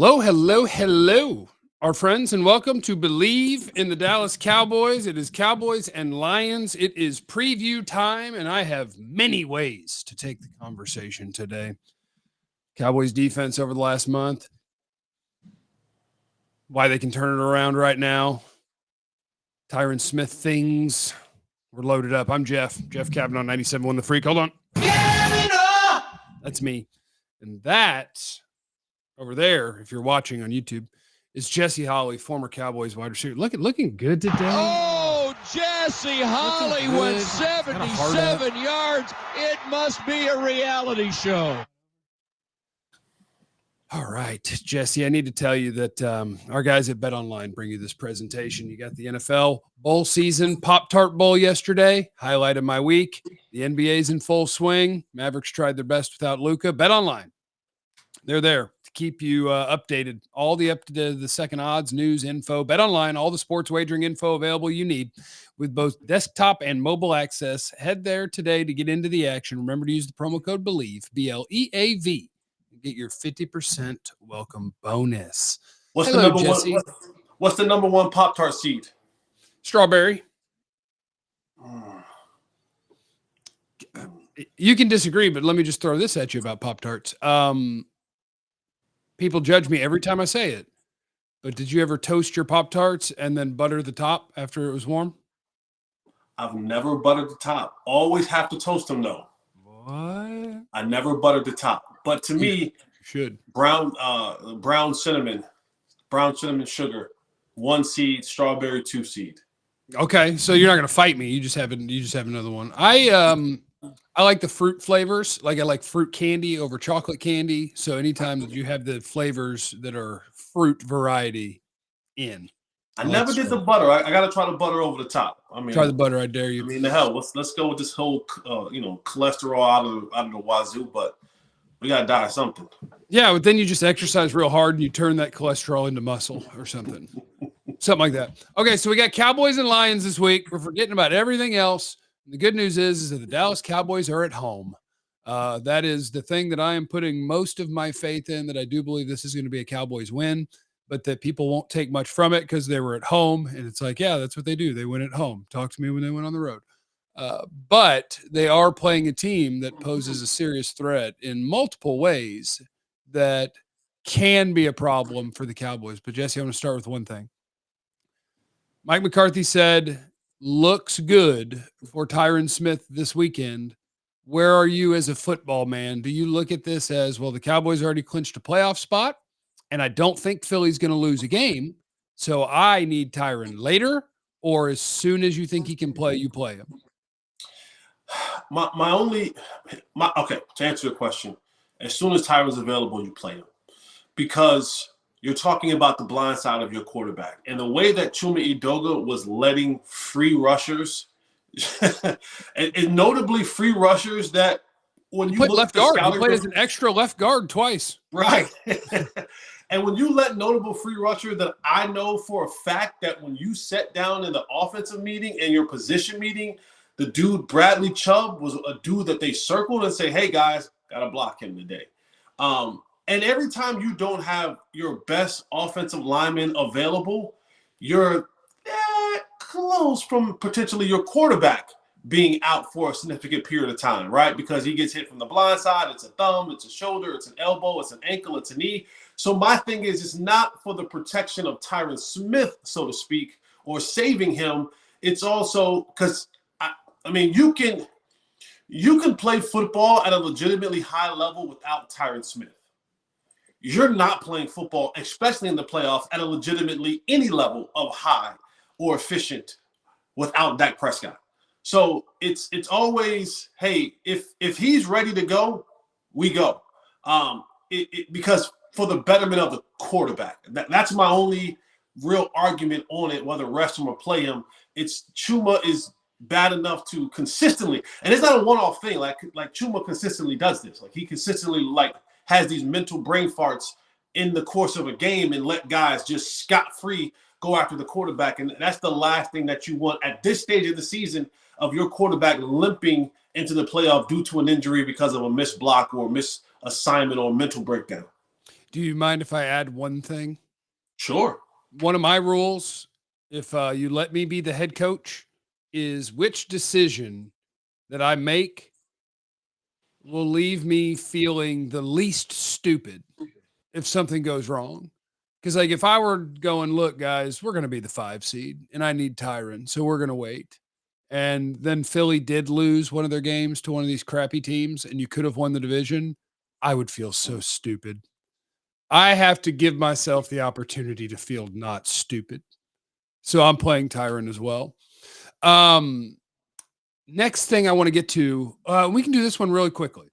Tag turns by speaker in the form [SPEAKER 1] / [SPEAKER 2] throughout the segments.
[SPEAKER 1] Hello, hello, hello, our friends, and welcome to Believe in the Dallas Cowboys. It is Cowboys and Lions. It is preview time, and I have many ways to take the conversation today. Cowboys defense over the last month, why they can turn it around right now, Tyron Smith things. We're loaded up. I'm Jeff Cavanaugh, 97.1 The Freak. Hold on. That's me. And that over there, if you're watching on YouTube, is Jesse Holley, former Cowboys wide receiver. Looking good today.
[SPEAKER 2] Oh, Jesse Holley went 77 yards. It must be a reality show.
[SPEAKER 1] All right, Jesse, I need to tell you that our guys at Bet Online bring you this presentation. You got the NFL bowl season, Pop-Tart Bowl yesterday, highlight of my week. The NBA's in full swing. Mavericks tried their best without Luka. Bet Online, they're there to keep you updated. All the up to the second odds, news, info. Bet Online, all the sports wagering info available you need with both desktop and mobile access. Head there today to get into the action. Remember to use the promo code BELIEVE, BLEAV. Get your 50% welcome bonus.
[SPEAKER 3] What's
[SPEAKER 1] Hello,
[SPEAKER 3] the number
[SPEAKER 1] Jesse.
[SPEAKER 3] one? What's the number one Pop-Tart seed?
[SPEAKER 1] Strawberry. You can disagree, but let me just throw this at you about Pop-Tarts. People judge me every time I say it, but did you ever toast your Pop-Tarts and then butter the top after it was warm?
[SPEAKER 3] I've never buttered the top. Always have to toast them though.
[SPEAKER 1] What?
[SPEAKER 3] I never buttered the top. But to me,
[SPEAKER 1] you should.
[SPEAKER 3] Brown cinnamon sugar, 1 seed, strawberry 2 seed.
[SPEAKER 1] Okay, so you're not gonna fight me. You just have another one. I like the fruit flavors. Like I like fruit candy over chocolate candy. So anytime that you have the flavors that are fruit variety in.
[SPEAKER 3] I never did the butter. I got to try the butter over the top. I mean,
[SPEAKER 1] try the butter. I dare you.
[SPEAKER 3] I mean, the hell. Let's go with this whole cholesterol out of the wazoo. But we got to die something.
[SPEAKER 1] Yeah, but then you just exercise real hard and you turn that cholesterol into muscle or something. Something like that. Okay, so we got Cowboys and Lions this week. We're forgetting about everything else. The good news is that the Dallas Cowboys are at home. That is the thing that I am putting most of my faith in, that I do believe this is going to be a Cowboys win, but that people won't take much from it because they were at home. And it's like, yeah, that's what they do. They win at home. Talk to me when they went on the road. But they are playing a team that poses a serious threat in multiple ways that can be a problem for the Cowboys. But Jesse, I want to start with one thing. Mike McCarthy said, looks good for Tyron Smith this weekend. Where are you as a football man? Do you look at this as, well, the Cowboys already clinched a playoff spot, and I don't think Philly's going to lose a game, so I need Tyron later, or as soon as you think he can play, you play him?
[SPEAKER 3] Okay, to answer your question, as soon as Tyron's available, you play him. Because you're talking about the blind side of your quarterback. And the way that Chuma Edoga was letting free rushers, and notably free rushers that when you
[SPEAKER 1] played
[SPEAKER 3] look
[SPEAKER 1] left
[SPEAKER 3] at
[SPEAKER 1] guard, he played as an extra left guard twice.
[SPEAKER 3] Right. And when you let notable free rusher that I know for a fact that when you sat down in the offensive meeting and your position meeting, the dude Bradley Chubb was a dude that they circled and say, hey guys, gotta block him today. And every time you don't have your best offensive lineman available, you're close from potentially your quarterback being out for a significant period of time, right? Because he gets hit from the blind side. It's a thumb, it's a shoulder, it's an elbow, it's an ankle, it's a knee. So my thing is, it's not for the protection of Tyron Smith, so to speak, or saving him. It's also because, I mean, you can play football at a legitimately high level without Tyron Smith. You're not playing football, especially in the playoffs, at a legitimately any level of high or efficient without Dak Prescott. So it's always, hey, if he's ready to go, we go. Because for the betterment of the quarterback. That's my only real argument on it, whether rest him or play him. It's Chuma is bad enough to consistently, and it's not a one-off thing. Like Chuma consistently does this. Like he consistently has these mental brain farts in the course of a game and let guys just scot-free go after the quarterback. And that's the last thing that you want at this stage of the season, of your quarterback limping into the playoff due to an injury because of a missed block or misassignment or mental breakdown.
[SPEAKER 1] Do you mind if I add one thing?
[SPEAKER 3] Sure.
[SPEAKER 1] One of my rules, if you let me be the head coach, is which decision that I make will leave me feeling the least stupid if something goes wrong. Because, like, if I were going, look, guys, we're going to be the 5 seed and I need Tyron, so we're going to wait. And then Philly did lose one of their games to one of these crappy teams and you could have won the division, I would feel so stupid. I have to give myself the opportunity to feel not stupid. So I'm playing Tyron as well. Next thing I want to get to, we can do this one really quickly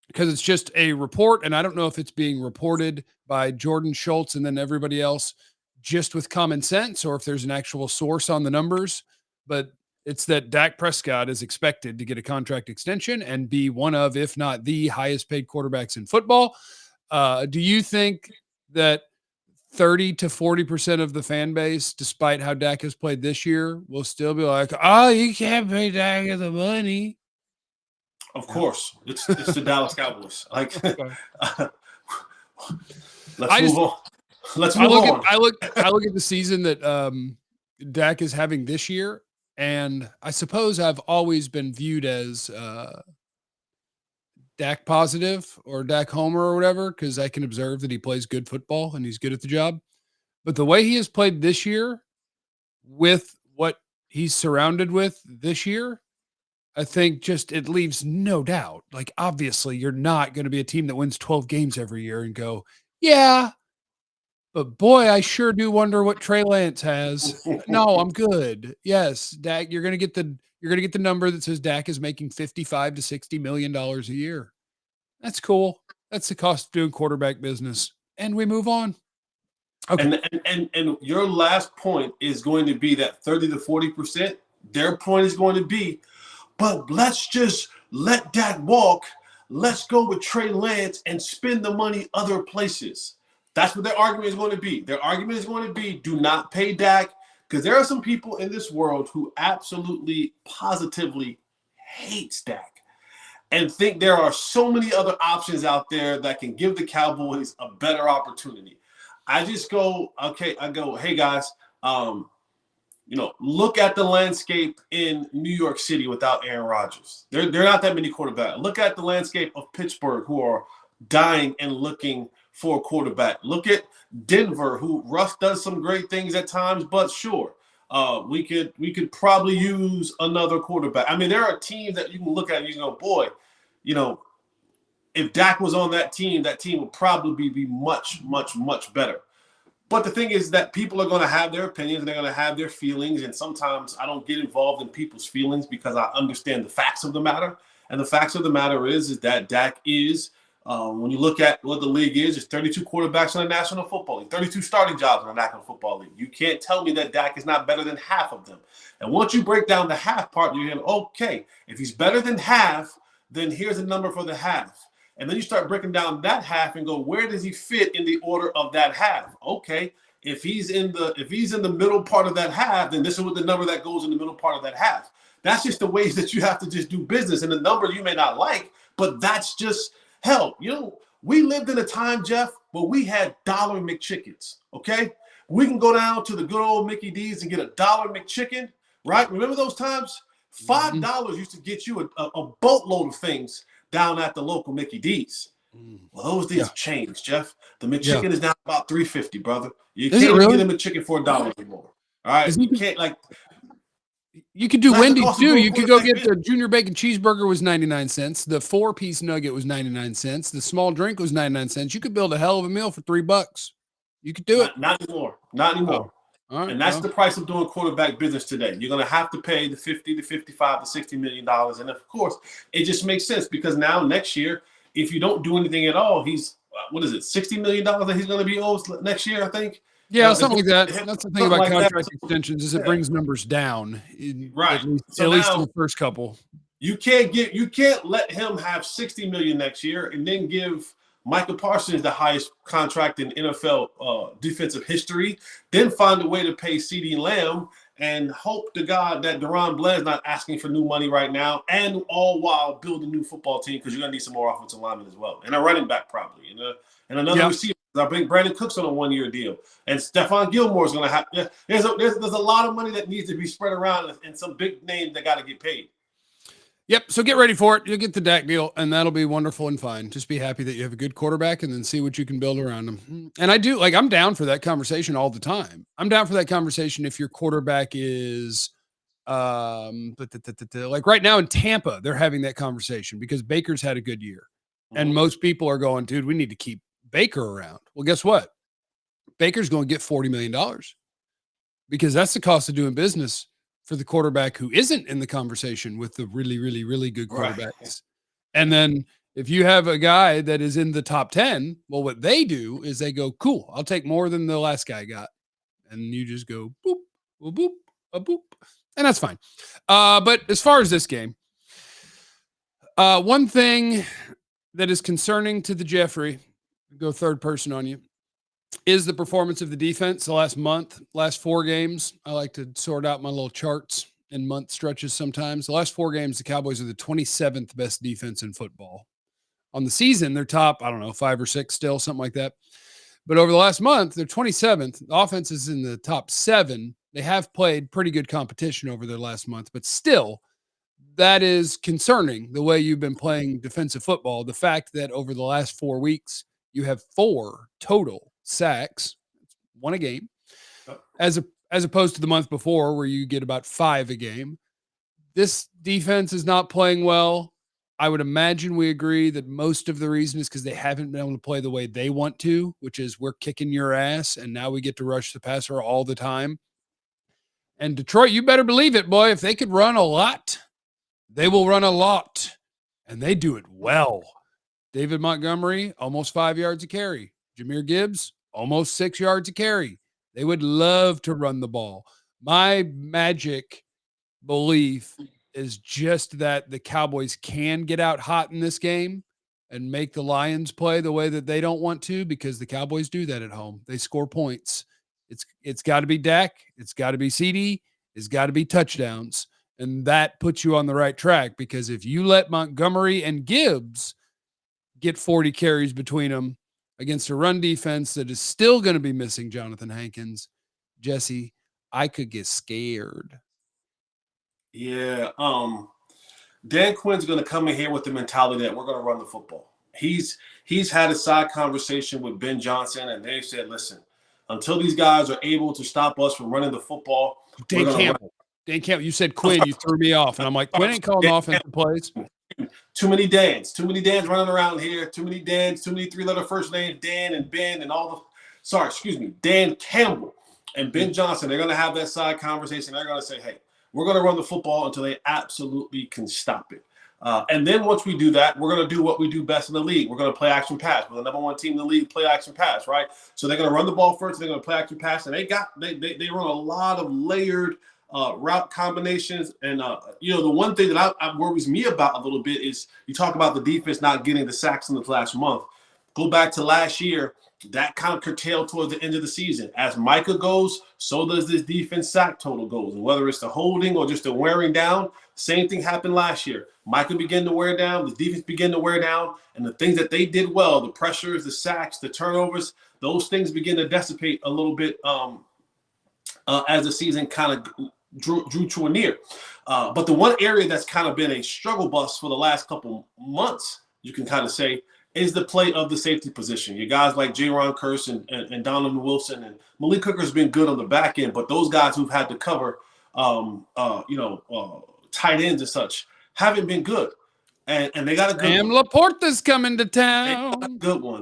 [SPEAKER 1] because it's just a report, and I don't know if it's being reported by Jordan Schultz and then everybody else just with common sense or if there's an actual source on the numbers, but it's that Dak Prescott is expected to get a contract extension and be one of, if not the highest paid quarterbacks in football. Do you think that 30 to 40% of the fan base, despite how Dak has played this year, will still be like, oh, you can't pay Dak the money?
[SPEAKER 3] Of course. It's the Dallas Cowboys. Like, let's move on.
[SPEAKER 1] I look at the season that Dak is having this year, and I suppose I've always been viewed as Dak positive or Dak homer or whatever, because I can observe that he plays good football and he's good at the job. But the way he has played this year with what he's surrounded with this year, I think just it leaves no doubt. Like, obviously, you're not going to be a team that wins 12 games every year and go, yeah, but boy, I sure do wonder what Trey Lance has. No, I'm good. Yes, Dak, you're going to get the number that says Dak is making $55 to $60 million a year. That's cool. That's the cost of doing quarterback business. And we move on.
[SPEAKER 3] Okay. And your last point is going to be that 30 to 40%. Their point is going to be, but let's just let Dak walk. Let's go with Trey Lance and spend the money other places. That's what their argument is going to be. Their argument is going to be, do not pay Dak, because there are some people in this world who absolutely, positively hates Dak and think there are so many other options out there that can give the Cowboys a better opportunity. I just go, okay, I go, hey, guys, look at the landscape in New York City without Aaron Rodgers. There are not that many quarterbacks. Look at the landscape of Pittsburgh, who are dying and looking for a quarterback. Look at Denver, who Russ does some great things at times, but sure, we could probably use another quarterback. I mean, there are teams that you can look at and you can go, boy, if Dak was on that team would probably be much, much, much better. But the thing is that people are going to have their opinions and they're going to have their feelings. And sometimes I don't get involved in people's feelings because I understand the facts of the matter. And the facts of the matter is that Dak is, when you look at what the league is, there's 32 quarterbacks in the National Football League, 32 starting jobs in the National Football League. You can't tell me that Dak is not better than half of them. And once you break down the half part, you're going, okay, if he's better than half, then here's a number for the half. And then you start breaking down that half and go, where does he fit in the order of that half? Okay, if he's in the middle part of that half, then this is what the number that goes in the middle part of that half. That's just the ways that you have to just do business. And the number you may not like, but that's just hell. We lived in a time, Jeff, where we had $1 McChickens. Okay, we can go down to the good old Mickey D's and get $1 McChicken. Right? Remember those times? $5 used to get you a boatload of things down at the local Mickey D's. Well, those days have changed, Jeff. The McChicken is now about $3.50, brother. You can't get a McChicken for $1 anymore. All right, you can't
[SPEAKER 1] You could do Wendy's too. You could go get the junior bacon cheeseburger was 99 cents. The 4-piece nugget was 99 cents. The small drink was 99 cents. You could build a hell of a meal for $3. You could do it.
[SPEAKER 3] Not anymore. Not anymore.
[SPEAKER 1] All right,
[SPEAKER 3] and that's the price of doing quarterback business today. You're going to have to pay the $50 to $55 to $60 million. And of course, it just makes sense because now next year, if you don't do anything at all, he's, $60 million that he's going to be owed next year, I think.
[SPEAKER 1] Yeah, something like that. That's the thing about contract extensions is it brings numbers down.
[SPEAKER 3] Right.
[SPEAKER 1] At least in the first couple.
[SPEAKER 3] You can't let him have $60 million next year and then give Micah Parsons the highest contract in NFL defensive history, then find a way to pay CeeDee Lamb and hope to God that Deron Bland's not asking for new money right now, and all while build a new football team because you're going to need some more offensive linemen as well. And a running back probably, and another receiver. I think Brandon Cook's on a 1-year deal, and Stephon Gilmore is going to have. There's a lot of money that needs to be spread around, and some big names that got to get paid.
[SPEAKER 1] Yep. So get ready for it. You'll get the Dak deal, and that'll be wonderful and fine. Just be happy that you have a good quarterback, and then see what you can build around him. And I'm down for that conversation all the time. I'm down for that conversation if your quarterback is, like right now in Tampa, they're having that conversation because Baker's had a good year, and most people are going, dude, we need to keep Baker around. Well, guess what? Baker's going to get $40 million because that's the cost of doing business for the quarterback who isn't in the conversation with the really, really, really good quarterbacks. Right. And then if you have a guy that is in the top 10, well, what they do is they go, cool, I'll take more than the last guy got. And you just go boop, a boop, a boop. And that's fine. But as far as this game, one thing that is concerning to the Jeffrey, go third person on you, is the performance of the defense the last 4 games. I like to sort out my little charts in month stretches sometimes. The last 4 games, the Cowboys are the 27th best defense in football. On the season, they're top, 5 or 6 still, something like that. But over the last month, they're 27th. The offense is in the top 7. They have played pretty good competition over their last month, but still, that is concerning the way you've been playing defensive football. The fact that over the last 4 weeks, you have 4 total sacks, 1 a game, as opposed to the month before where you get about 5 a game. This defense is not playing well. I would imagine we agree that most of the reason is because they haven't been able to play the way they want to, which is we're kicking your ass, and now we get to rush the passer all the time. And Detroit, you better believe it, boy. If they could run a lot, they will run a lot, and they do it well. David Montgomery, almost 5 yards a carry. Jahmyr Gibbs, almost 6 yards a carry. They would love to run the ball. My magic belief is just that the Cowboys can get out hot in this game and make the Lions play the way that they don't want to, because the Cowboys do that at home. They score points. It's got to be Dak. It's got to be CD. It's got to be touchdowns. And that puts you on the right track, because if you let Montgomery and Gibbs get 40 carries between them against a run defense that is still going to be missing Jonathan Hankins, Jesse, I could get scared.
[SPEAKER 3] Yeah. Dan Quinn's going to come in here with the mentality that we're going to run the football. He's had a side conversation with Ben Johnson, and they said, listen, until these guys are able to stop us from running the football.
[SPEAKER 1] Dan Campbell, you said Quinn, you threw me off. And I'm like, Quinn ain't calling offensive plays.
[SPEAKER 3] Too many Dans running around here. Too many Dans, too many 3-letter first names, Dan and Ben and Dan Campbell and Ben Johnson. They're going to have that side conversation. They're going to say, hey, we're going to run the football until they absolutely can stop it. And then once we do that, we're going to do what we do best in the league. We're going to play action pass. We're the number 1 team in the league, play action pass, right? So they're going to run the ball first. They're going to play action pass. And they run a lot of layered route combinations. And, the one thing that worries me about a little bit is you talk about the defense not getting the sacks in the last month. Go back to last year. That kind of curtailed towards the end of the season. As Micah goes, so does this defense sack total goes. And whether it's the holding or just the wearing down, same thing happened last year. Micah began to wear down, the defense began to wear down, and the things that they did well, the pressures, the sacks, the turnovers, those things begin to dissipate a little bit as the season kind of drew to a near. But the one area that's kind of been a struggle bus for the last couple months, you can kind of say, is the play of the safety position. You guys like Jaron Kearse and Donovan Wilson and Malik Hooker's been good on the back end, but those guys who've had to cover, tight ends and such haven't been good. And they got a good
[SPEAKER 1] Sam Laporta's coming to town.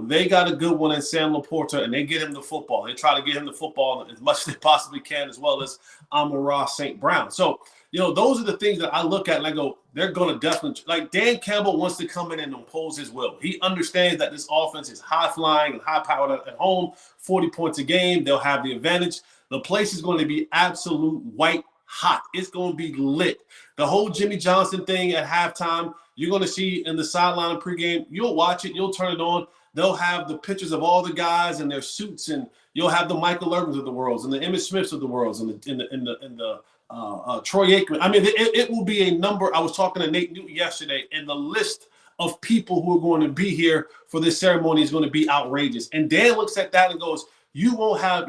[SPEAKER 3] They got a good one in Sam Laporta, and they get him the football. They try to get him the football as much as they possibly can, as well as Amon-Ra St. Brown. So, those are the things that I look at and I go, they're going to definitely – like Dan Campbell wants to come in and impose his will. He understands that this offense is high-flying and high-powered at home, 40 points a game. They'll have the advantage. The place is going to be absolute white hot. It's going to be lit. The whole Jimmy Johnson thing at halftime, you're going to see in the sideline and pregame. You'll watch it. You'll turn it on. They'll have the pictures of all the guys in their suits, and you'll have the Michael Irvins of the world and the Emmitt Smiths of the world and the Troy Aikman. I mean, it will be a number. I was talking to Nate Newton yesterday, and the list of people who are going to be here for this ceremony is going to be outrageous. And Dan looks at that and goes, you won't have,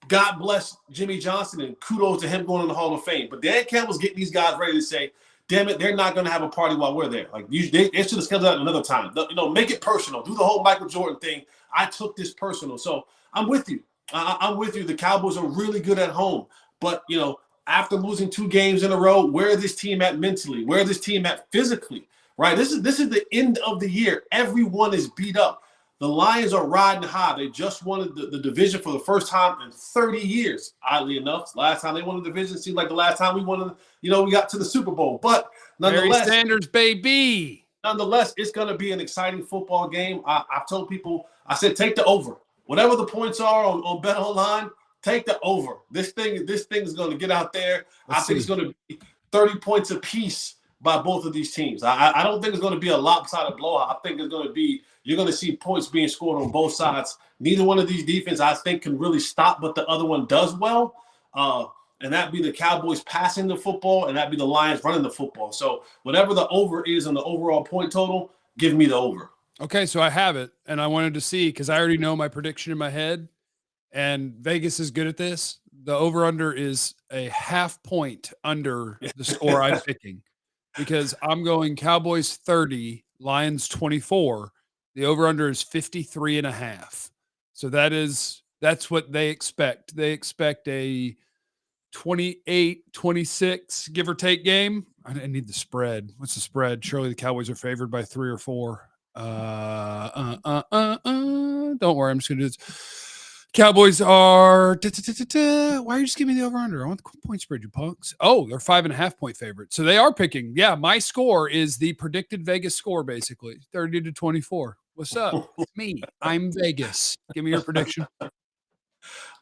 [SPEAKER 3] God bless Jimmy Johnson and kudos to him going in the Hall of Fame. But Dan Campbell's getting these guys ready to say, damn it, they're not going to have a party while we're there. Like they should have scheduled that another time. Make it personal. Do the whole Michael Jordan thing. I took this personal. So I'm with you. I'm with you. The Cowboys are really good at home. But, after losing 2 games in a row, where is this team at mentally? Where is this team at physically? Right? This is the end of the year. Everyone is beat up. The Lions are riding high. They just won the division for the first time in 30 years, oddly enough. Last time they won the division seemed like the last time we won, we got to the Super Bowl. But nonetheless,
[SPEAKER 1] Barry Sanders, baby.
[SPEAKER 3] Nonetheless, it's going to be an exciting football game. I've told people, I said, take the over. Whatever the points are on Bet Online, take the over. This thing is going to get out there. I think it's going to be 30 points apiece by both of these teams. I don't think it's going to be a lopsided blowout. I think it's going to be, you're going to see points being scored on both sides. Neither one of these defenses, I think, can really stop, but the other one does well. And that'd be the Cowboys passing the football, and that'd be the Lions running the football. So whatever the over is on the overall point total, give me the over.
[SPEAKER 1] Okay, so I have it, and I wanted to see because I already know my prediction in my head, and Vegas is good at this. The over-under is a half point under the score I'm picking because I'm going Cowboys 30, Lions 24. The over-under is 53.5. So that's what they expect. They expect a 28-26, give or take game. I need the spread. What's the spread? Surely the Cowboys are favored by 3 or 4. Don't worry, I'm just gonna do this. Cowboys are why are you just giving me the over-under? I want the point spread, you punks. Oh, they're 5.5 point favorites. So they are picking. Yeah, my score is the predicted Vegas score, basically 30-24. What's up? It's me. I'm Vegas. Give me your prediction.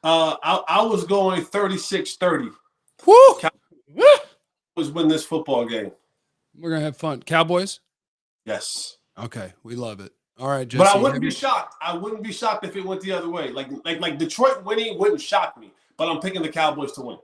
[SPEAKER 3] I was going 36-30.
[SPEAKER 1] Woo!
[SPEAKER 3] Cowboys win this football game.
[SPEAKER 1] We're gonna have fun. Cowboys?
[SPEAKER 3] Yes.
[SPEAKER 1] Okay, we love it. All right, Jesse.
[SPEAKER 3] But I wouldn't be shocked. I wouldn't be shocked if it went the other way. Like Detroit winning wouldn't shock me. But I'm picking the Cowboys to win.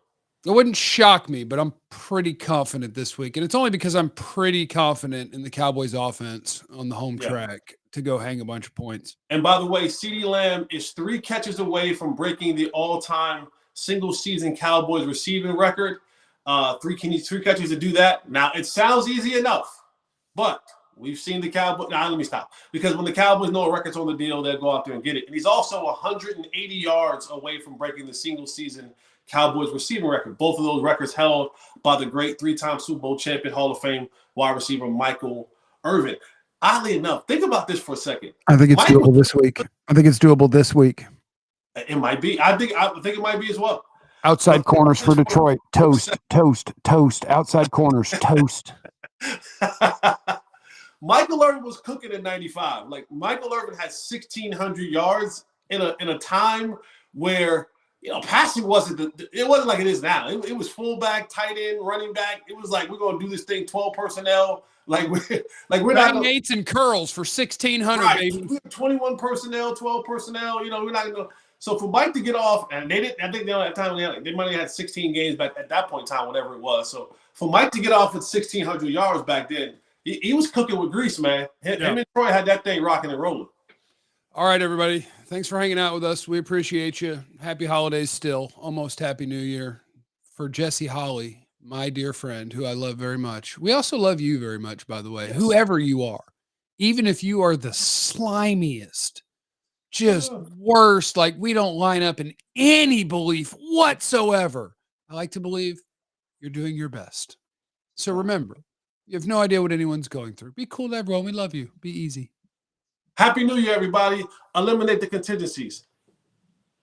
[SPEAKER 1] It wouldn't shock me, but I'm pretty confident this week. And it's only because I'm pretty confident in the Cowboys offense on the home track to go hang a bunch of points.
[SPEAKER 3] And by the way, CeeDee Lamb is 3 catches away from breaking the all-time single-season Cowboys receiving record. 3 catches to do that. Now, it sounds easy enough, but we've seen the Cowboys. Now, let me stop. Because when the Cowboys know a record's on the deal, they'll go out there and get it. And he's also 180 yards away from breaking the single-season Cowboys receiving record. Both of those records held by the great 3-time Super Bowl champion, Hall of Fame wide receiver Michael Irvin. Oddly enough, think about this for a second.
[SPEAKER 1] I think it's doable this week.
[SPEAKER 3] It might be. I think it might be as well.
[SPEAKER 1] Outside corners for Detroit. Toast. Outside corners. Toast.
[SPEAKER 3] Michael Irvin was cooking in 95. Like Michael Irvin had 1,600 yards in a time where passing wasn't like it is now. It was fullback, tight end, running back. It was like we're gonna do this thing 12 personnel. Like we're not
[SPEAKER 1] mates and curls for 1,600,
[SPEAKER 3] right,
[SPEAKER 1] baby.
[SPEAKER 3] 21 personnel, 12 personnel. We're not gonna. So for Mike to get off, and they didn't. I think at that time they might have had 16 games back at that point in time, whatever it was. So for Mike to get off at 1,600 yards back then, he was cooking with grease, man. Him and Troy had that thing rocking and rolling.
[SPEAKER 1] All right, everybody. Thanks for hanging out with us. We appreciate you. Happy holidays still. Almost Happy New Year. For Jesse Holley, my dear friend, who I love very much. We also love you very much, by the way, whoever you are. Even if you are the slimiest, just worst, like we don't line up in any belief whatsoever. I like to believe you're doing your best. So remember, you have no idea what anyone's going through. Be cool to everyone. We love you. Be easy.
[SPEAKER 3] Happy New Year, everybody. Eliminate the contingencies.